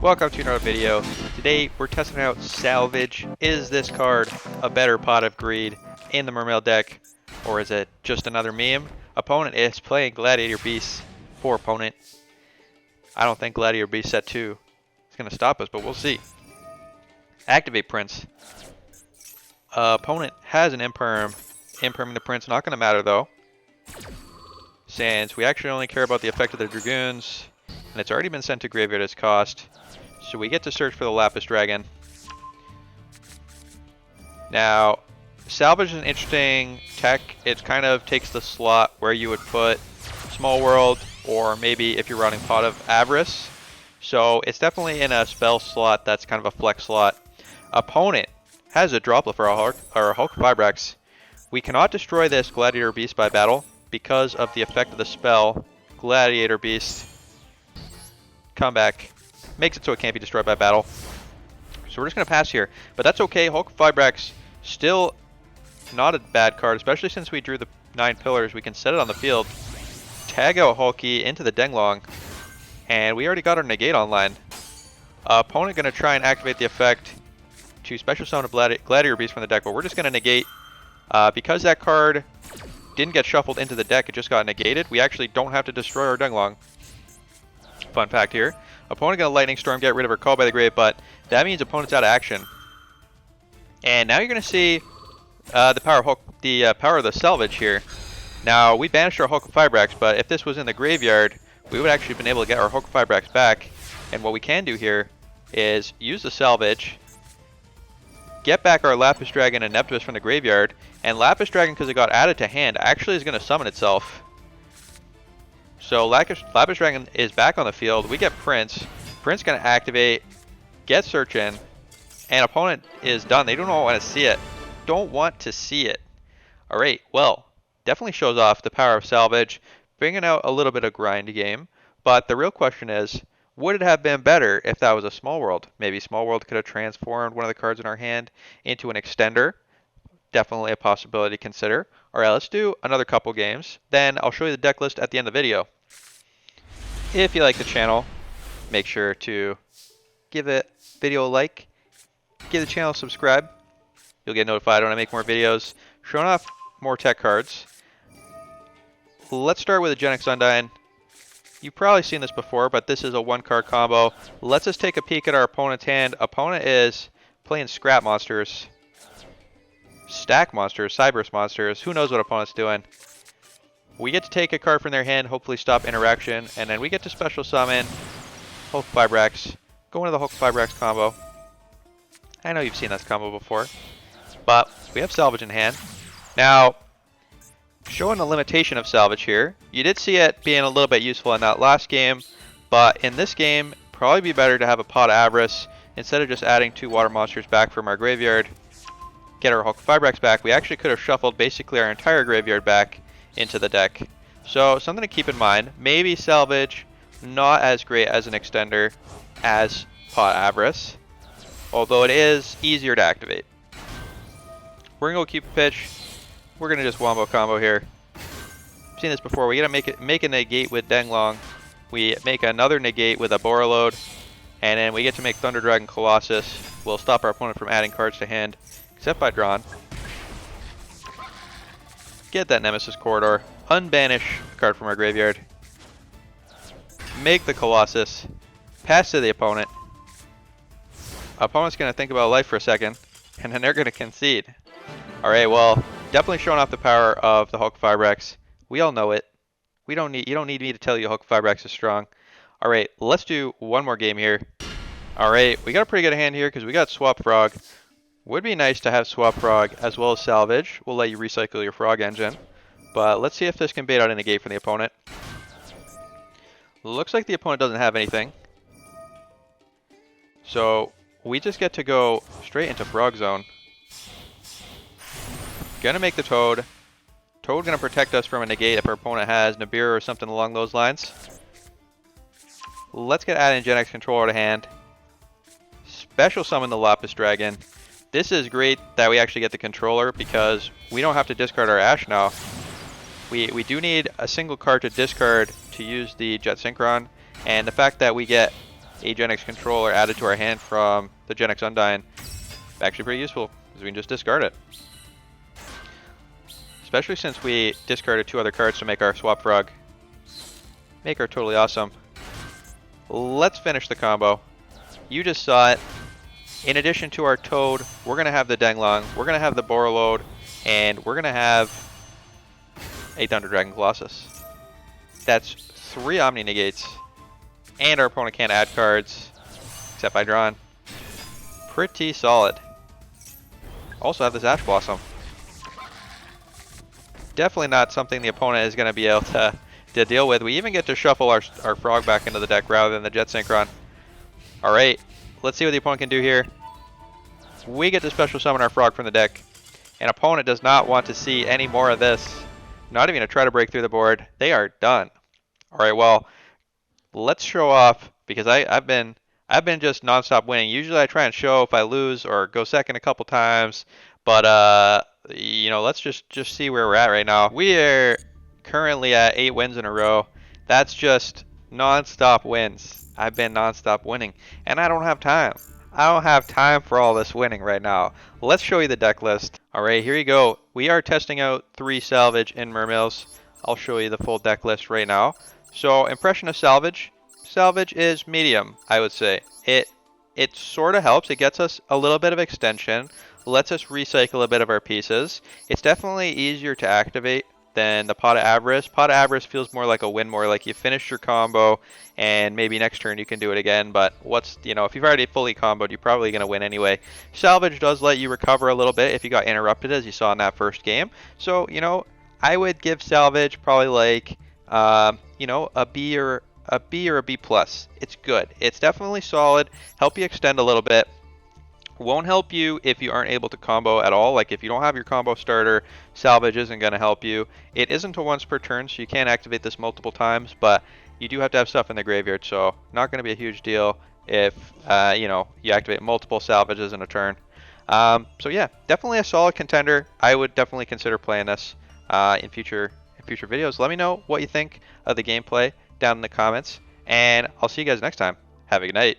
Welcome to another video. Today we're testing out Salvage. Is this card a better pot of greed in the Mermail deck, or is it just another meme? Opponent is playing Gladiator Beast for opponent. I don't think Gladiator Beast set 2 is going to stop us, but we'll see. Activate Prince. Opponent has an Imperm. Imperming the Prince, not going to matter though, since we actually only care about the effect of the Dragoons, and it's already been sent to graveyard as cost. So we get to search for the Lapis Dragon. Now, Salvage is an interesting tech. It kind of takes the slot where you would put Small World, or maybe if you're running Pot of Avarice. So it's definitely in a spell slot that's kind of a flex slot. Opponent has a droplet for our Hulk Vibrax. We cannot destroy this Gladiator Beast by battle because of the effect of the spell. Gladiator Beast. Comeback. Makes it so it can't be destroyed by battle. So we're just going to pass here. But that's okay. Hulk Vibrax still not a bad card, especially since we drew the 9 pillars. We can set it on the field, tag out Hulky into the Denglong, and we already got our negate online. Opponent going to try and activate the effect to special summon a Gladiator Beast from the deck, but we're just going to negate. Because that card didn't get shuffled into the deck, it just got negated. We actually don't have to destroy our Denglong. Fun fact here. Opponent gonna Lightning Storm, get rid of her Call by the Grave, but that means opponent's out of action. And now you're gonna see the power of Hulk, power of the Salvage here. Now we banished our Hulk Vibrax, but if this was in the graveyard, we would actually been able to get our Hulk Vibrax back. And what we can do here is use the Salvage, get back our Lapis Dragon and Neptune from the graveyard, and Lapis Dragon, because it got added to hand, actually is gonna summon itself. So Lapis Dragon is back on the field. We get Prince. Prince gonna activate, get Search in, and opponent is done. They don't want to see it. Don't want to see it. Alright, well, definitely shows off the power of Salvage, bringing out a little bit of grind game. But the real question is, would it have been better if that was a Small World? Maybe Small World could have transformed one of the cards in our hand into an extender. Definitely a possibility to consider. Alright, let's do another couple games. Then I'll show you the deck list at the end of the video. If you like the channel, make sure to give the video a like, give the channel a subscribe. You'll get notified when I make more videos showing off more tech cards. Let's start with a Genex Undyne. You've probably seen this before, but this is a 1-card combo. Let's just take a peek at our opponent's hand. Opponent is playing Scrap Monsters, Stack Monsters, Cyberse Monsters. Who knows what opponent's doing? We get to take a card from their hand, hopefully stop interaction, and then we get to special summon Hulk Vibrax. Go into the Hulk Vibrax combo. I know you've seen this combo before, but we have Salvage in hand. Now, showing the limitation of Salvage here, you did see it being a little bit useful in that last game, but in this game, probably be better to have a Pot of Avarice instead of just adding 2 water monsters back from our graveyard. Get our Hulk Vibrax back. We actually could have shuffled basically our entire graveyard back into the deck. So something to keep in mind. Maybe Salvage not as great as an extender as Pot Avarice, although it is easier to activate. We're gonna go keep a pitch. We're gonna just wombo combo here. Seen this before. We gotta make a negate with Denglong. We make another negate with a Borreload, and then we get to make Thunder Dragon Colossus. We'll stop our opponent from adding cards to hand, except by drawn. Get that Nemesis Corridor, unbanish a card from our graveyard, make the Colossus, pass to the opponent. Opponent's going to think about life for a second, and then they're going to concede. Alright, well, definitely showing off the power of the Hulk Vibrax. We all know it. You don't need me to tell you Hulk Vibrax is strong. Alright, let's do one more game here. Alright, we got a pretty good hand here because we got Swap Frog. Would be nice to have Swap Frog as well as Salvage. We'll let you recycle your Frog engine. But let's see if this can bait out a negate from the opponent. Looks like the opponent doesn't have anything. So we just get to go straight into Frog Zone. Gonna make the Toad. Toad gonna protect us from a negate if our opponent has Nibiru or something along those lines. Let's get Add-in Genex Controller to hand. Special summon the Lapis Dragon. This is great that we actually get the controller because we don't have to discard our Ash now. We do need a single card to discard to use the Jet Synchron, and the fact that we get a Gen X controller added to our hand from the Gen X Undyne. Actually pretty useful, because we can just discard it. Especially since we discarded 2 other cards to make our Swap Frog. Make her totally awesome. Let's finish the combo. You just saw it. In addition to our Toad, we're going to have the Denglong, we're going to have the Borreload, and we're going to have a Thunder Dragon Colossus. That's 3 Omni Negates. And our opponent can't add cards, except by drawing. Pretty solid. Also have this Ash Blossom. Definitely not something the opponent is going to be able to deal with. We even get to shuffle our Frog back into the deck rather than the Jet Synchron. Alright, let's see what the opponent can do here. We get to special summon our Frog from the deck. An opponent does not want to see any more of this. Not even to try to break through the board. They are done. Alright, well, let's show off, because I've been just non-stop winning. Usually I try and show if I lose or go second a couple times, but you know, let's just see where we're at right now. We are currently at 8 wins in a row. That's just non-stop wins. I've been non-stop winning, and I don't have time. I don't have time for all this winning right now. Let's show you the deck list. Alright, here you go. We are testing out 3 Salvage in Mermails. I'll show you the full deck list right now. So, impression of Salvage. Salvage is medium, I would say. It sort of helps. It gets us a little bit of extension, lets us recycle a bit of our pieces. It's definitely easier to activate than the Pot of Avarice. Pot of Avarice feels more like a win, more like you finished your combo and maybe next turn you can do it again, but you know, if you've already fully comboed, you're probably going to win anyway. Salvage does let you recover a little bit if you got interrupted, as you saw in that first game. So, you know, I would give Salvage probably like, you know, a B or a B plus. It's good. It's definitely solid. Help you extend a little bit. Won't help you if you aren't able to combo at all. Like if you don't have your combo starter, Salvage isn't going to help you. It isn't a once per turn, so you can't activate this multiple times, but you do have to have stuff in the graveyard, so not going to be a huge deal if you know, you activate multiple Salvages in a turn. So yeah, definitely a solid contender. I would definitely consider playing this in future videos. Let me know what you think of the gameplay down in the comments, and I'll see you guys next time. Have a good night.